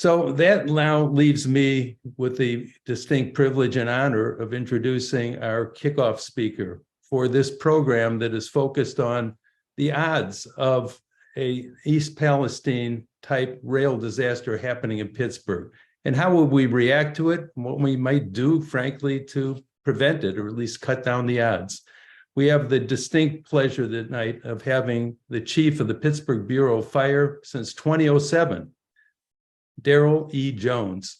So that now leaves me with the distinct privilege and honor of introducing our kickoff speaker for this program that is focused on the odds of a East Palestine type rail disaster happening in Pittsburgh. And how would we react to it? What we might do, frankly, to prevent it, or at least cut down the odds. We have the distinct pleasure tonight of having the chief of the Pittsburgh Bureau of Fire since 2007, Darryl E. Jones.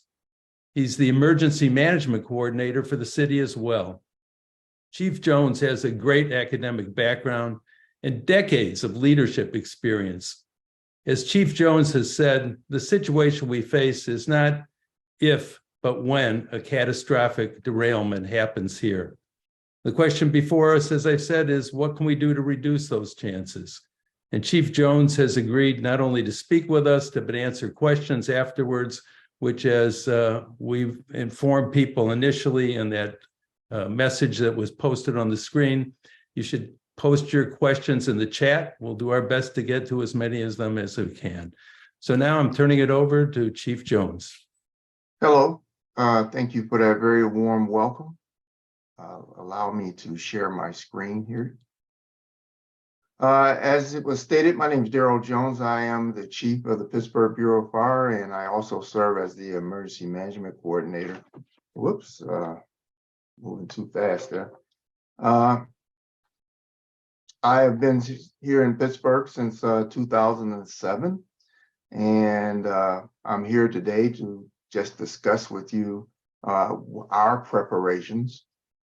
He's the emergency management coordinator for the city as well. Chief Jones has a great academic background and decades of leadership experience. As Chief Jones has said, the situation we face is not if, but when a catastrophic derailment happens here. The question before us, as I've said, is what can we do to reduce those chances? And Chief Jones has agreed not only to speak with us, but answer questions afterwards, which, as we've informed people initially in that message that was posted on the screen, you should post your questions in the chat. We'll do our best to get to as many of them as we can. So now I'm turning it over to Chief Jones. Hello, thank you for that very warm welcome. Allow me to share my screen here. As it was stated, my name is Darryl Jones. I am the chief of the Pittsburgh Bureau of Fire, and I also serve as the emergency management coordinator. Whoops, moving too fast there. I have been here in Pittsburgh since 2007, and I'm here today to just discuss with you our preparations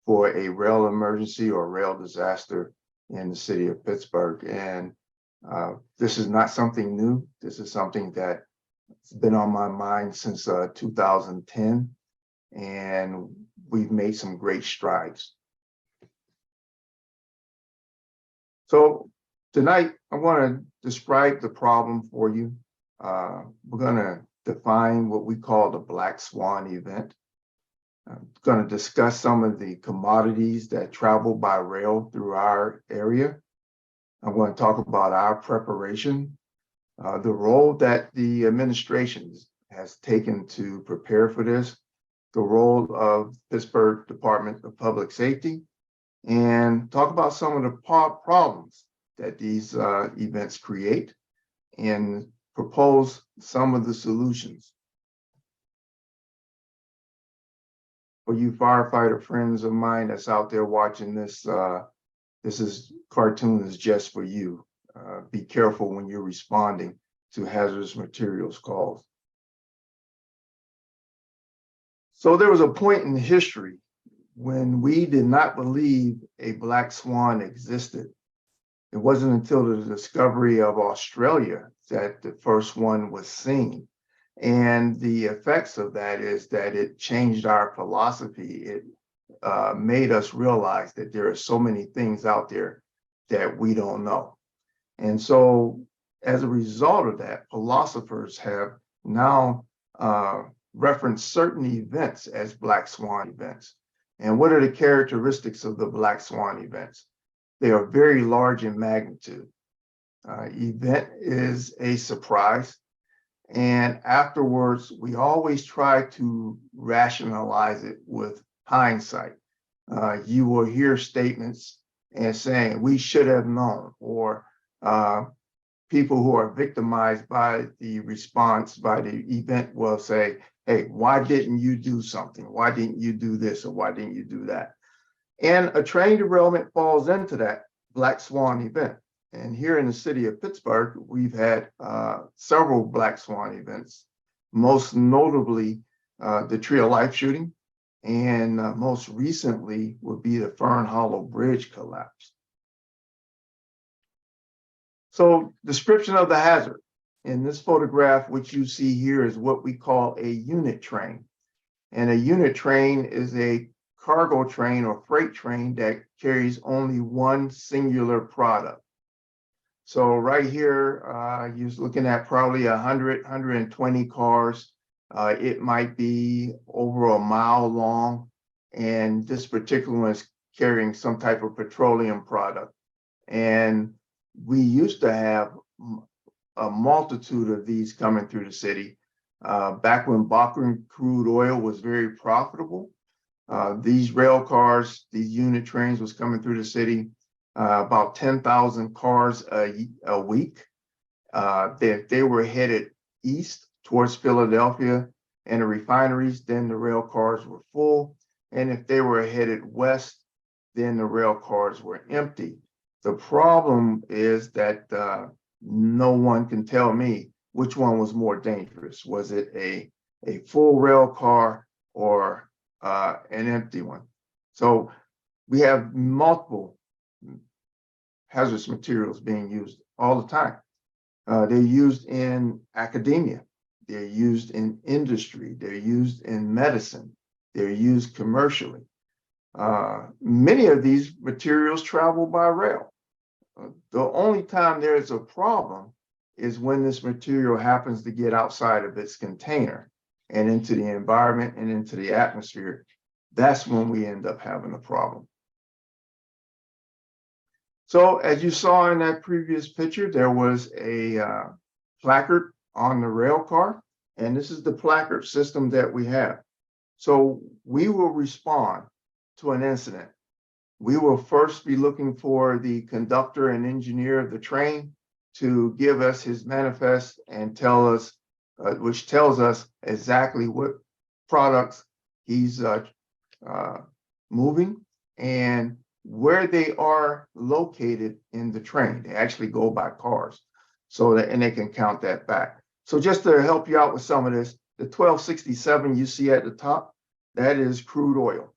for a rail emergency or rail disaster in the city of Pittsburgh. And this is not something new. This is something that's been on my mind since 2010, and we've made some great strides. So tonight, I want to describe the problem for you. We're going to define what we call the black swan event. I'm going to discuss some of the commodities that travel by rail through our area. I'm going to talk about our preparation, the role that the administration has taken to prepare for this, the role of Pittsburgh Department of Public Safety, and talk about some of the problems that these events create and propose some of the solutions. For you firefighter friends of mine that's out there watching this, this cartoon is just for you. Be careful when you're responding to hazardous materials calls. So there was a point in history when we did not believe a black swan existed. It wasn't until the discovery of Australia that the first one was seen. And the effects of that is that it changed our philosophy. It made us realize that there are so many things out there that we don't know. And so as a result of that, philosophers have now referenced certain events as black swan events. And what are the characteristics of the black swan events? They are very large in magnitude. Event is a surprise. And afterwards, we always try to rationalize it with hindsight. You will hear statements and saying, we should have known, or people who are victimized by the response, by the event will say, hey, why didn't you do something? Why didn't you do this? Or why didn't you do that? And a train derailment falls into that black swan event. And here in the city of Pittsburgh, we've had several black swan events, most notably the Tree of Life shooting, and most recently would be the Fern Hollow Bridge collapse. So description of the hazard. In this photograph, which you see here is what we call a unit train. And a unit train is a cargo train or freight train that carries only one singular product. So right here, you're looking at probably 100, 120 cars. It might be over a mile long. And this particular one is carrying some type of petroleum product. And we used to have a multitude of these coming through the city. back when Bakken crude oil was very profitable. These rail cars, these unit trains was coming through the city, about 10,000 cars a week. They were headed east towards Philadelphia and the refineries, then the rail cars were full. And if they were headed west, then the rail cars were empty. The problem is that no one can tell me which one was more dangerous. Was it a full rail car or an empty one? So we have multiple hazardous materials being used all the time. They're used in academia. They're used in industry. They're used in medicine. They're used commercially. Many of these materials travel by rail. The only time there is a problem is when this material happens to get outside of its container and into the environment and into the atmosphere. That's when we end up having a problem. So as you saw in that previous picture, there was a placard on the rail car, and this is the placard system that we have. So we will respond to an incident. We will first be looking for the conductor and engineer of the train to give us his manifest and tell us, which tells us exactly what products he's moving and where they are located in the train. They actually go by cars, so that, and they can count that back. So just to help you out with some of this, the 1267 you see at the top, that is crude oil,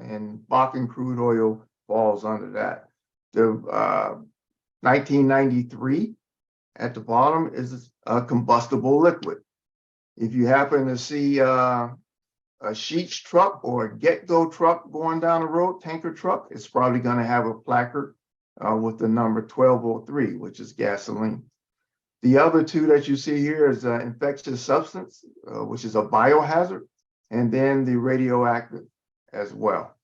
and Bakken crude oil falls under that. The 1993 at the bottom is a combustible liquid. If you happen to see a Sheetz truck or a Get-Go truck going down the road, tanker truck, it's probably going to have a placard with the number 1203, which is gasoline. The other two that you see here is infectious substance, which is a biohazard, and then the radioactive as well.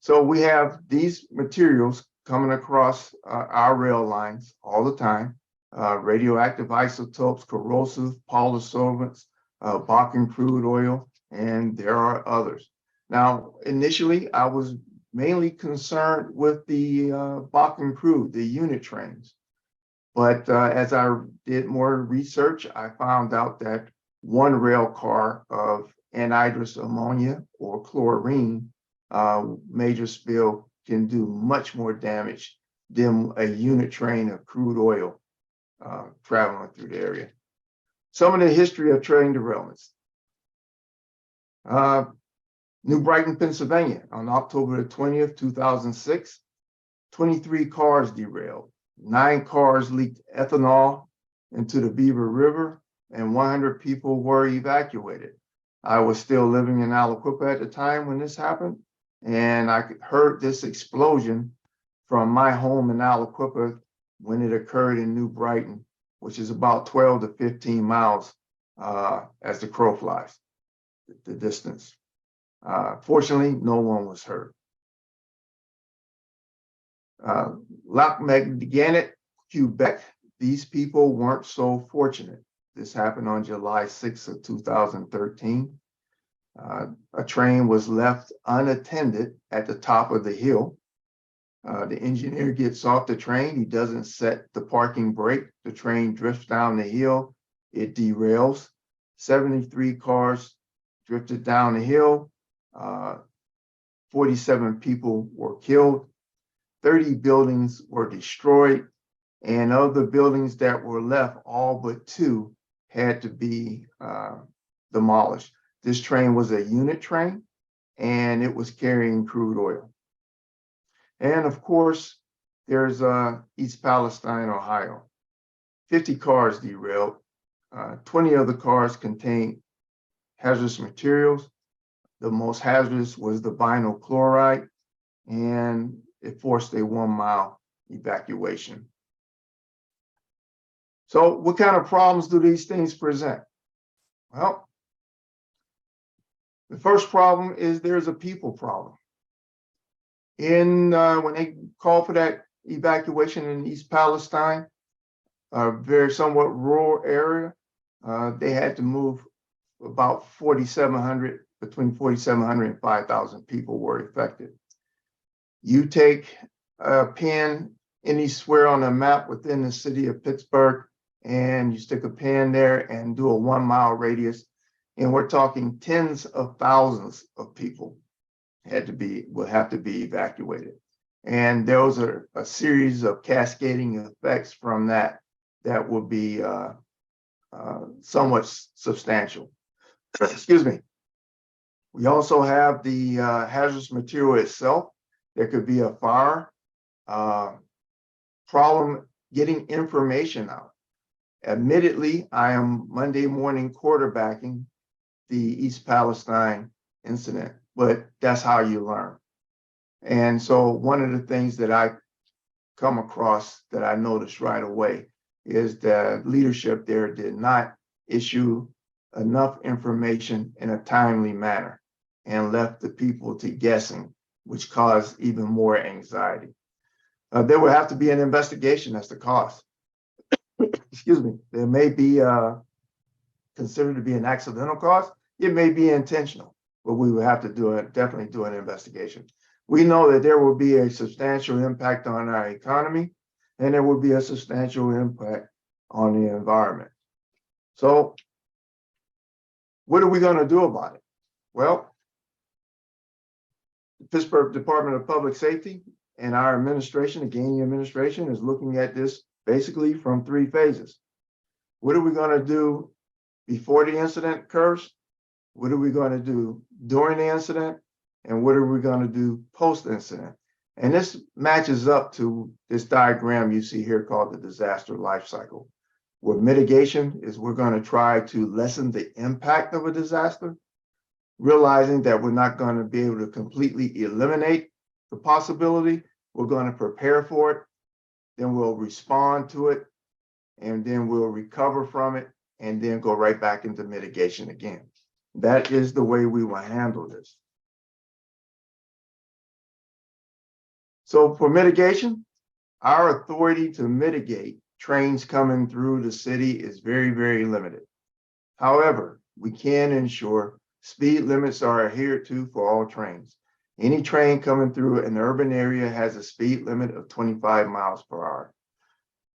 So we have these materials coming across our rail lines all the time: radioactive isotopes, corrosive, polysolvents, Bakken crude oil, and there are others. Now, initially, I was mainly concerned with the Bakken crude, the unit trains. But as I did more research, I found out that one rail car of anhydrous ammonia or chlorine major spill can do much more damage than a unit train of crude oil traveling through the area. Some of the history of train derailments. New Brighton, Pennsylvania, on October the 20th, 2006, 23 cars derailed. 9 cars leaked ethanol into the Beaver River, and 100 people were evacuated. I was still living in Aliquippa at the time when this happened, and I heard this explosion from my home in Aliquippa when it occurred in New Brighton, which is about 12 to 15 miles as the crow flies, the distance. Fortunately, no one was hurt. Lac-Mégantic, Quebec, these people weren't so fortunate. This happened on July 6th of 2013. A train was left unattended at the top of the hill. The engineer gets off the train. He doesn't set the parking brake. The train drifts down the hill. It derails. 73 cars drifted down the hill. 47 people were killed. 30 buildings were destroyed. And of the buildings that were left, all but 2 had to be demolished. This train was a unit train, and it was carrying crude oil. And of course, there's East Palestine, Ohio. 50 cars derailed. 20 of the cars contained hazardous materials. The most hazardous was the vinyl chloride, and it forced a 1-mile evacuation. So what kind of problems do these things present? Well, the first problem is there's a people problem. When they called for that evacuation in East Palestine, a very somewhat rural area, they had to move about 4,700, between 4,700 and 5,000 people were affected. You take a pin anywhere on a map within the city of Pittsburgh, and you stick a pin there and do a 1 mile radius, and we're talking tens of thousands of people will have to be evacuated. And there was a series of cascading effects from that will be somewhat substantial. Excuse me. We also have the hazardous material itself. There could be a fire, problem getting information out. Admittedly, I am Monday morning quarterbacking the East Palestine incident, but that's how you learn. And so one of the things that I come across that I noticed right away is that leadership there did not issue enough information in a timely manner and left the people to guessing, which caused even more anxiety. There will have to be an investigation as to cost. Excuse me. There may be considered to be an accidental cost. It may be intentional, but we will have to definitely do an investigation. We know that there will be a substantial impact on our economy, and there will be a substantial impact on the environment. So what are we going to do about it? Well, the Pittsburgh Department of Public Safety and our administration, the Gainey administration, is looking at this basically from 3 phases. What are we going to do before the incident occurs? What are we going to do during the incident? And what are we going to do post-incident? And this matches up to this diagram you see here called the disaster life cycle, where mitigation is we're going to try to lessen the impact of a disaster, realizing that we're not going to be able to completely eliminate the possibility. We're going to prepare for it, then we'll respond to it, and then we'll recover from it, and then go right back into mitigation again. That is the way we will handle this. So for mitigation, our authority to mitigate trains coming through the city is very, very limited. However, we can ensure speed limits are adhered to for all trains. Any train coming through an urban area has a speed limit of 25 miles per hour.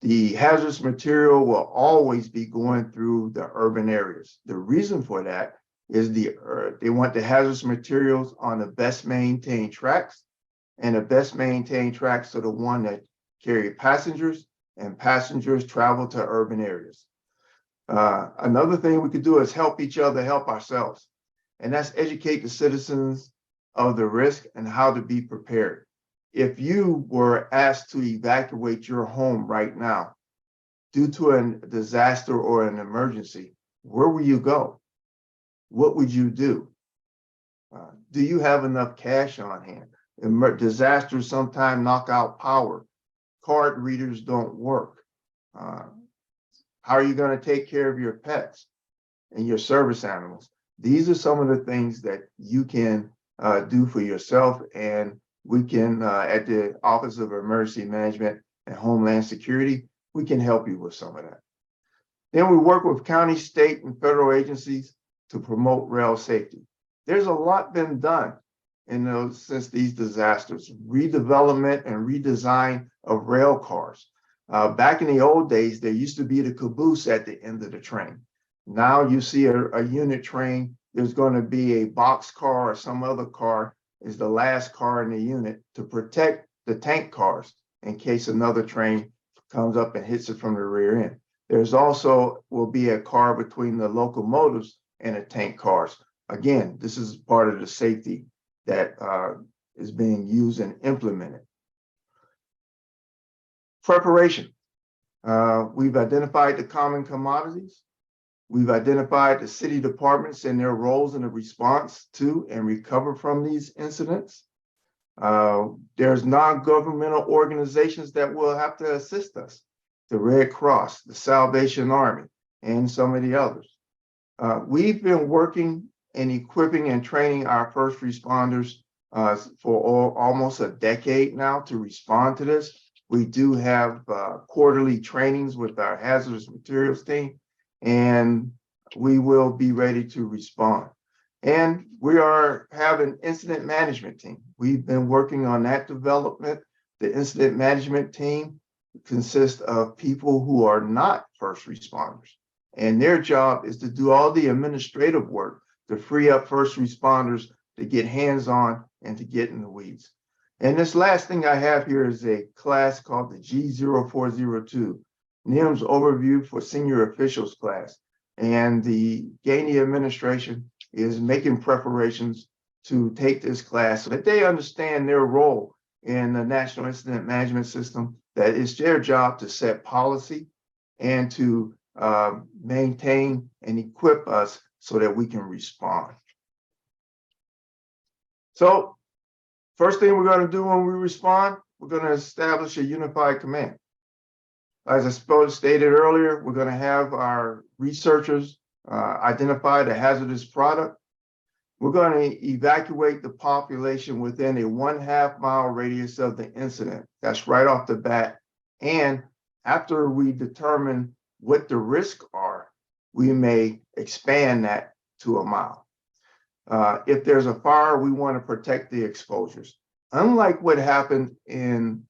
The hazardous material will always be going through the urban areas. The reason for that is they want the hazardous materials on the best maintained tracks, and the best maintained tracks are the one that carry passengers, and passengers travel to urban areas. Another thing we could do is help each other, help ourselves, and that's educate the citizens of the risk and how to be prepared. If you were asked to evacuate your home right now due to a disaster or an emergency, where will you go? What would you do? Do you have enough cash on hand? Disasters sometimes knock out power. Card readers don't work. How are you going to take care of your pets and your service animals? These are some of the things that you can do for yourself, and we can, at the Office of Emergency Management and Homeland Security, we can help you with some of that. Then we work with county, state, and federal agencies to promote rail safety. There's a lot been done since these disasters, redevelopment and redesign of rail cars. Back in the old days, there used to be the caboose at the end of the train. Now you see a unit train, there's going to be a box car or some other car is the last car in the unit to protect the tank cars in case another train comes up and hits it from the rear end. There's also will be a car between the locomotives and the tank cars. Again, this is part of the safety that is being used and implemented. Preparation. We've identified the common commodities. We've identified the city departments and their roles in the response to and recover from these incidents. There's non-governmental organizations that will have to assist us. The Red Cross, the Salvation Army, and some of the others. We've been working and equipping and training our first responders for almost a decade now to respond to this. We do have quarterly trainings with our hazardous materials team, and we will be ready to respond. And we have an incident management team. We've been working on that development. The incident management team consists of people who are not first responders, and their job is to do all the administrative work to free up first responders to get hands-on and to get in the weeds. And this last thing I have here is a class called the G0402, NIMS Overview for Senior Officials class. And the Gainey administration is making preparations to take this class so that they understand their role in the National Incident Management System, that it's their job to set policy and to maintain and equip us so that we can respond. So first thing we're going to do when we respond, we're going to establish a unified command. As I stated earlier, we're going to have our researchers identify the hazardous product. We're going to evacuate the population within a 1/2 mile radius of the incident. That's right off the bat. And after we determine what the risks are, we may expand that to 1 mile. If there's a fire, we want to protect the exposures. Unlike what happened in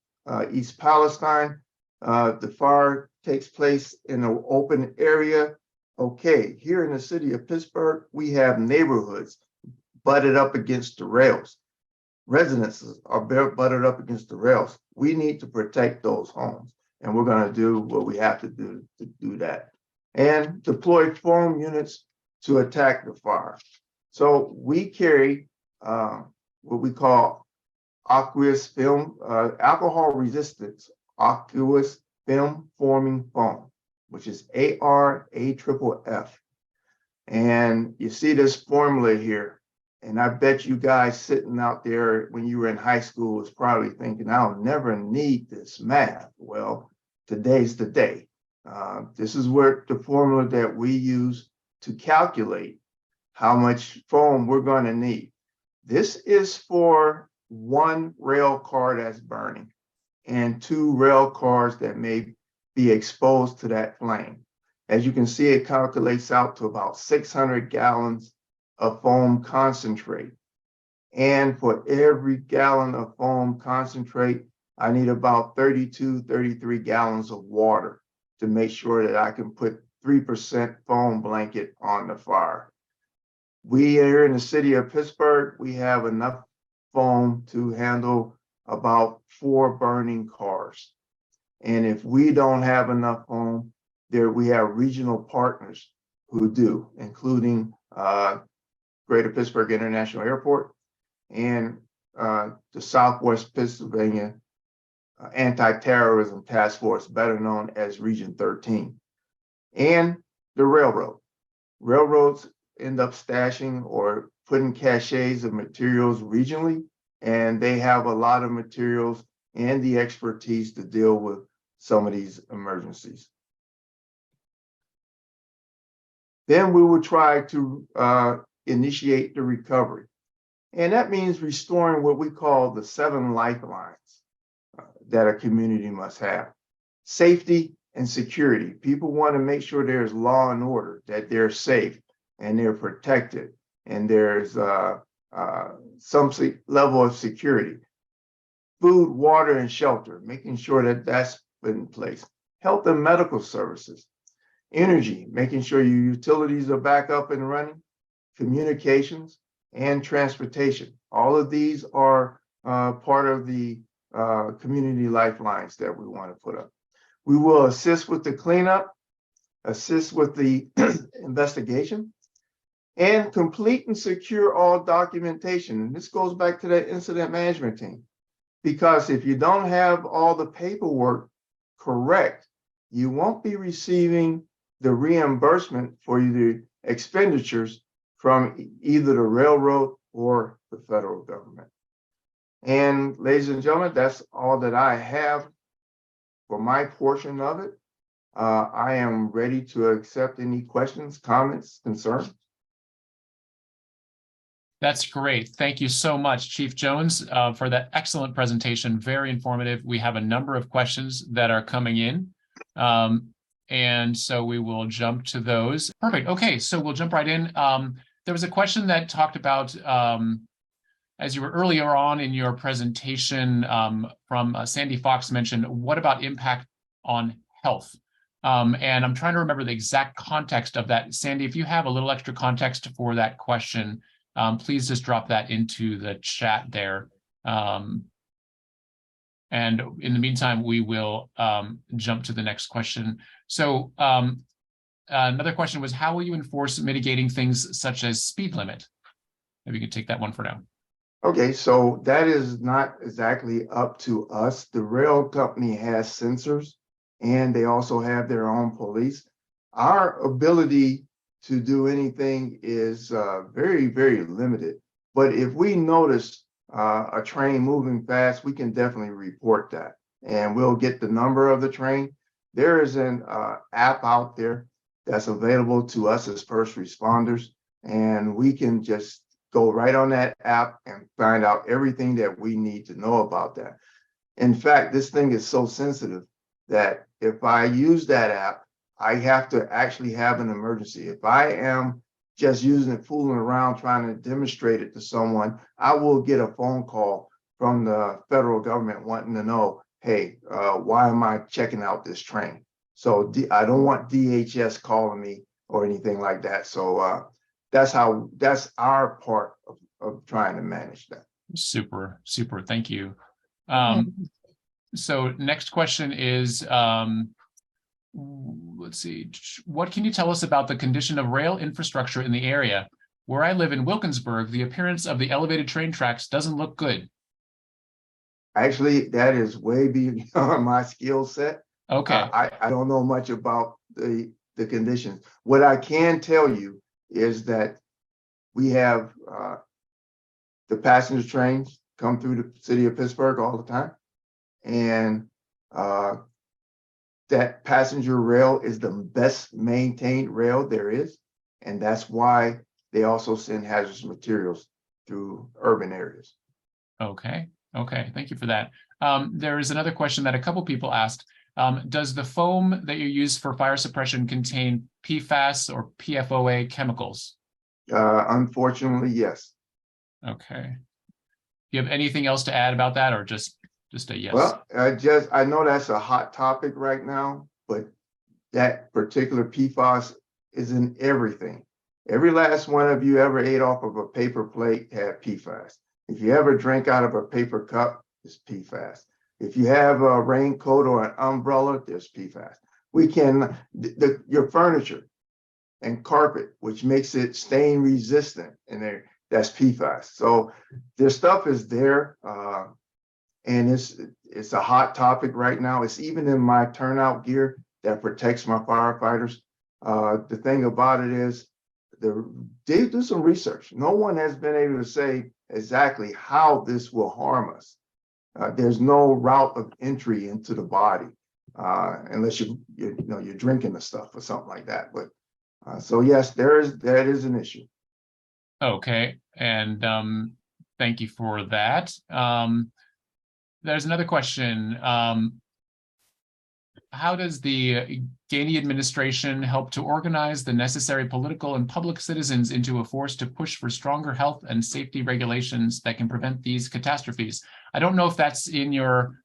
East Palestine, the fire takes place in an open area. Okay, here in the city of Pittsburgh, we have neighborhoods butted up against the rails. Residences are butted up against the rails. We need to protect those homes, and we're going to do what we have to do that. And deploy foam units to attack the fire. So we carry what we call aqueous film, alcohol resistance aqueous film forming foam, which is ARAFFF. And you see this formula here. And I bet you guys sitting out there when you were in high school was probably thinking, I'll never need this math. Well, today's the day. This is where the formula that we use to calculate how much foam we're going to need. This is for 1 rail car that's burning and 2 rail cars that may be exposed to that flame. As you can see, it calculates out to about 600 gallons of foam concentrate. And for every gallon of foam concentrate, I need about 33 gallons of water to make sure that I can put 3% foam blanket on the fire. We here in the city of Pittsburgh, we have enough foam to handle about 4 burning cars. And if we don't have enough foam, we have regional partners who do, including Greater Pittsburgh International Airport and the Southwest Pennsylvania Anti-Terrorism Task Force, better known as Region 13, and the railroad. Railroads end up stashing or putting caches of materials regionally, and they have a lot of materials and the expertise to deal with some of these emergencies. Then we will try to initiate the recovery. And that means restoring what we call the 7 lifelines that a community must have. Safety and security. People want to make sure there's law and order, that they're safe and they're protected, and there's some level of security. Food, water, and shelter, making sure that that's put in place. Health and medical services. Energy, making sure your utilities are back up and running. Communications and transportation. All of these are part of the community lifelines that we want to put up. We will assist with the cleanup, assist with the investigation, and complete and secure all documentation. And this goes back to that incident management team. Because if you don't have all the paperwork correct, you won't be receiving the reimbursement for the expenditures from either the railroad or the federal government. And ladies and gentlemen, that's all that I have for my portion of it. I am ready to accept any questions, comments, concerns. That's great. Thank you so much, Chief Jones, for that excellent presentation. Very informative. We have a number of questions that are coming in. And so we will jump to those. Perfect. Okay, so we'll jump right in. There was a question that talked about, as you were earlier on in your presentation, from Sandy Fox mentioned, what about impact on health? And I'm trying to remember the exact context of that. Sandy, if you have a little extra context for that question, please just drop that into the chat there. And in the meantime, we will jump to the next question. So another question was, how will you enforce mitigating things such as speed limit? Maybe you could take that one for now. Okay, so that is not exactly up to us. The rail company has sensors and they also have their own police. Our ability to do anything is very, very limited. But if we notice a train moving fast, we can definitely report that and we'll get the number of the train. There is an app out there that's available to us as first responders, and we can just go right on that app and find out everything that we need to know about that. In fact, this thing is so sensitive that if I use that app, I have to actually have an emergency. If I am just using it, fooling around, trying to demonstrate it to someone, I will get a phone call from the federal government wanting to know, hey, why am I checking out this train? So I don't want DHS calling me or anything like that. So that's our part of trying to manage that. Super, super. Thank you. So next question is, let's see, what can you tell us about the condition of rail infrastructure in the area? Where I live in Wilkinsburg, the appearance of the elevated train tracks doesn't look good. Actually, that is way beyond my skill set. Okay. I don't know much about the conditions. What I can tell you is that we have the passenger trains come through the city of Pittsburgh all the time. And that passenger rail is the best maintained rail there is. And that's why they also send hazardous materials through urban areas. Okay. Okay. Thank you for that. There is another question that a couple people asked. Does the foam that you use for fire suppression contain PFAS or PFOA chemicals? Unfortunately, yes. Okay. Do you have anything else to add about that, or just a yes? Well, I know that's a hot topic right now, but that particular PFAS is in everything. Every last one of you ever ate off of a paper plate had PFAS. If you ever drink out of a paper cup, it's PFAS. If you have a raincoat or an umbrella, there's PFAS. We can, your furniture and carpet, which makes it stain resistant, and that's PFAS. So their stuff is there, and it's a hot topic right now. It's even in my turnout gear that protects my firefighters. The thing about it is, they do some research. No one has been able to say exactly how this will harm us. There's no route of entry into the body unless you're drinking the stuff or something like that. But so yes, that is an issue. Okay, and thank you for that. There's another question. How does the Gainey administration help to organize the necessary political and public citizens into a force to push for stronger health and safety regulations that can prevent these catastrophes? I don't know if that's in your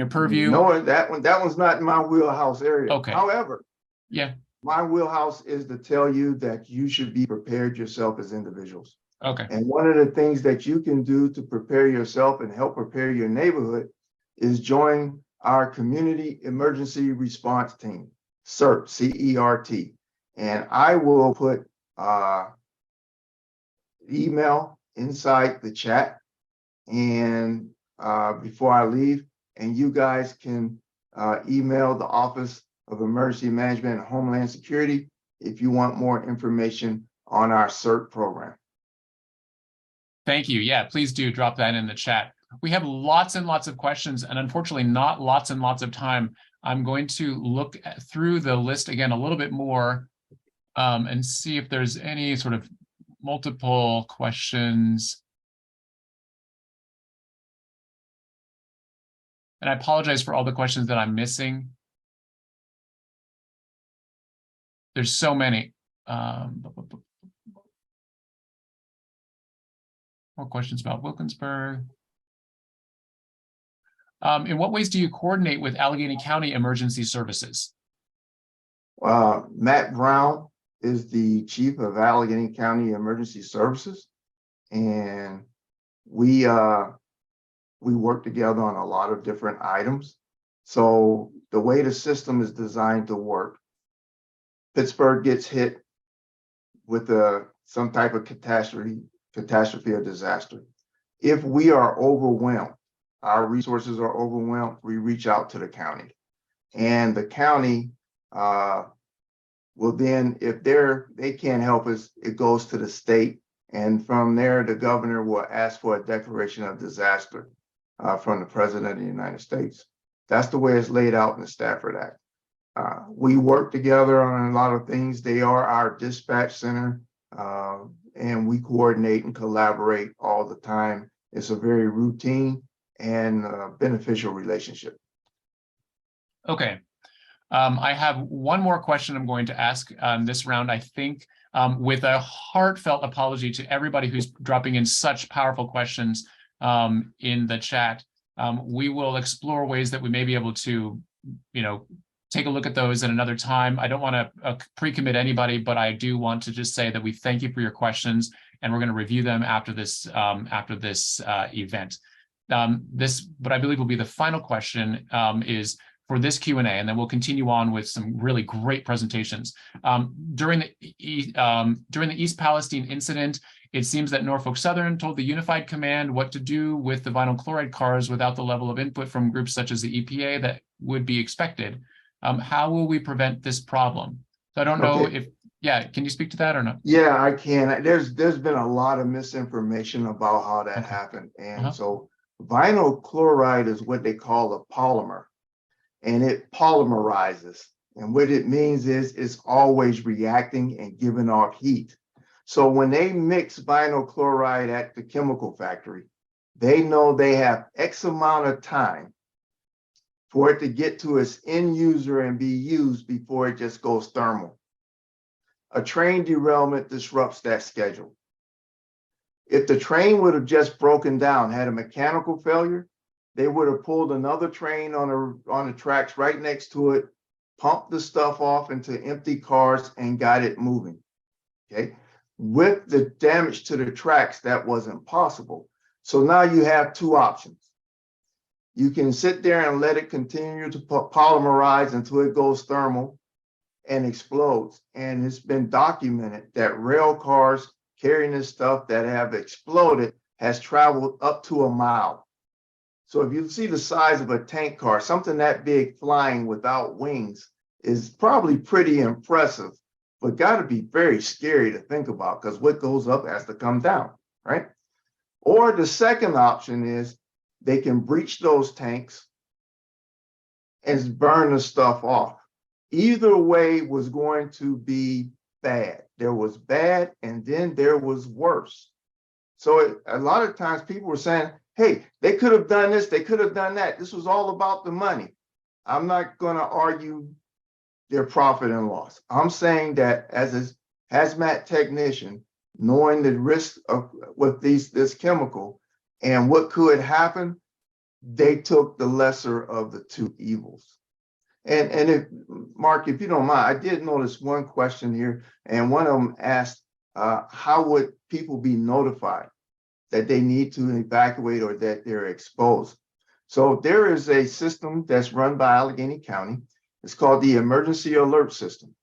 purview. No, that one's not in my wheelhouse area. Okay. However, yeah, my wheelhouse is to tell you that you should be prepared yourself as individuals. okay. And one of the things that you can do to prepare yourself and help prepare your neighborhood is join our Community Emergency Response Team, CERT, C-E-R-T. And I will put email inside the chat and before I leave, and you guys can email the Office of Emergency Management and Homeland Security if you want more information on our CERT program. Thank you. Yeah, please do drop that in the chat. We have lots and lots of questions, and unfortunately not lots and lots of time. I'm going to look through the list again a little bit more and see if there's any sort of multiple questions. And I apologize for all the questions that I'm missing. There's so many. More questions about Wilkinsburg. In what ways do you coordinate with Allegheny County Emergency Services? Matt Brown is the chief of Allegheny County Emergency Services, and we work together on a lot of different items. So the way the system is designed to work, Pittsburgh gets hit with some type of catastrophe or disaster. If we are overwhelmed, our resources are overwhelmed, we reach out to the county, and the county will then, if they can't help us, it goes to the state, and from there the governor will ask for a declaration of disaster from the President of the United States. That's the way it's laid out in the Stafford Act. We work together on a lot of things. They are our dispatch center, and we coordinate and collaborate all the time. It's a very routine and beneficial relationship. Okay. I have one more question I'm going to ask this round, I think, with a heartfelt apology to everybody who's dropping in such powerful questions in the chat. We will explore ways that we may be able to, take a look at those at another time. I don't want to pre-commit anybody, but I do want to just say that we thank you for your questions, and we're going to review them after this event. What I believe will be the final question is for this Q&A, and then we'll continue on with some really great presentations. During the East Palestine incident, it seems that Norfolk Southern told the Unified Command what to do with the vinyl chloride cars without the level of input from groups such as the EPA that would be expected. How will we prevent this problem? So I don't know if, can you speak to that or not? Yeah, I can. There's been a lot of misinformation about how that happened. And so vinyl chloride is what they call a polymer, and it polymerizes. And what it means is it's always reacting and giving off heat. So when they mix vinyl chloride at the chemical factory, they know they have X amount of time for it to get to its end user and be used before it just goes thermal. A train derailment disrupts that schedule. If the train would have just broken down, had a mechanical failure, they would have pulled another train on the tracks right next to it, pumped the stuff off into empty cars, and got it moving. Okay. With the damage to the tracks, that wasn't possible. So now you have two options. You can sit there and let it continue to polymerize until it goes thermal and explodes. And it's been documented that rail cars carrying this stuff that have exploded has traveled up to a mile. So if you see the size of a tank car, something that big flying without wings is probably pretty impressive, but got to be very scary to think about, because what goes up has to come down, right? Or the second option is they can breach those tanks and burn the stuff off. Either way was going to be bad. There was bad, and then there was worse. So a lot of times people were saying, hey, they could have done this, they could have done that. This was all about the money. I'm not going to argue their profit and loss. I'm saying that as a hazmat technician, knowing the risk of with this chemical and what could happen, they took the lesser of the two evils. And if, Mark, if you don't mind, I did notice one question here, and one of them asked, how would people be notified that they need to evacuate or that they're exposed? So there is a system that's run by Allegheny County. It's called the Emergency Alert System.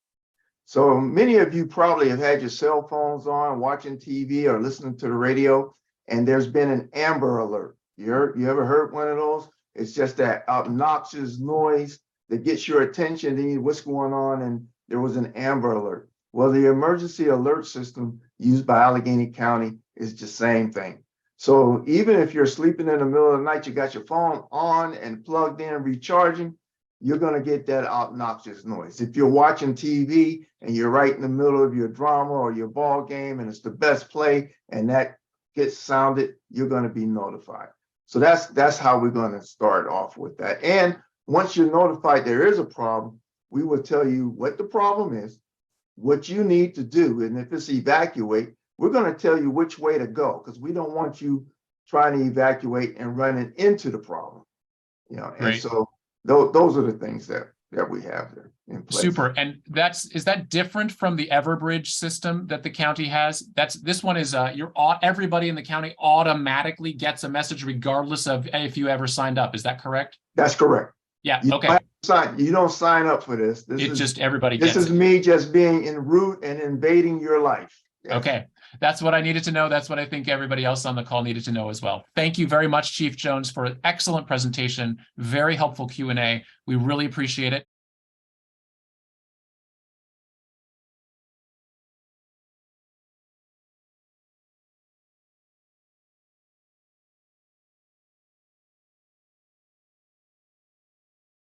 So many of you probably have had your cell phones on, watching TV or listening to the radio, and there's been an Amber Alert. You ever heard one of those? It's just that obnoxious noise that gets your attention, and what's going on, and there was an Amber Alert. Well, the Emergency Alert System used by Allegheny County is the same thing. So even if you're sleeping in the middle of the night, you got your phone on and plugged in, recharging, you're going to get that obnoxious noise. If you're watching TV and you're right in the middle of your drama or your ball game and it's the best play and that gets sounded, you're going to be notified. So that's how we're going to start off with that. And once you're notified there is a problem, we will tell you what the problem is, what you need to do. And if it's evacuate, we're going to tell you which way to go, because we don't want you trying to evacuate and running into the problem. You know, and Great. so those are the things that we have there in place. Super. And is that different from the Everbridge system that the county has? This one is everybody in the county automatically gets a message regardless of if you ever signed up. Is that correct? That's correct. Yeah. You Okay. You don't sign up for this. It's just everybody This gets is it. me just being en route and invading your life. Yes. Okay. That's what I needed to know. That's what I think everybody else on the call needed to know as well. Thank you very much, Chief Jones, for an excellent presentation. Very helpful Q&A. We really appreciate it.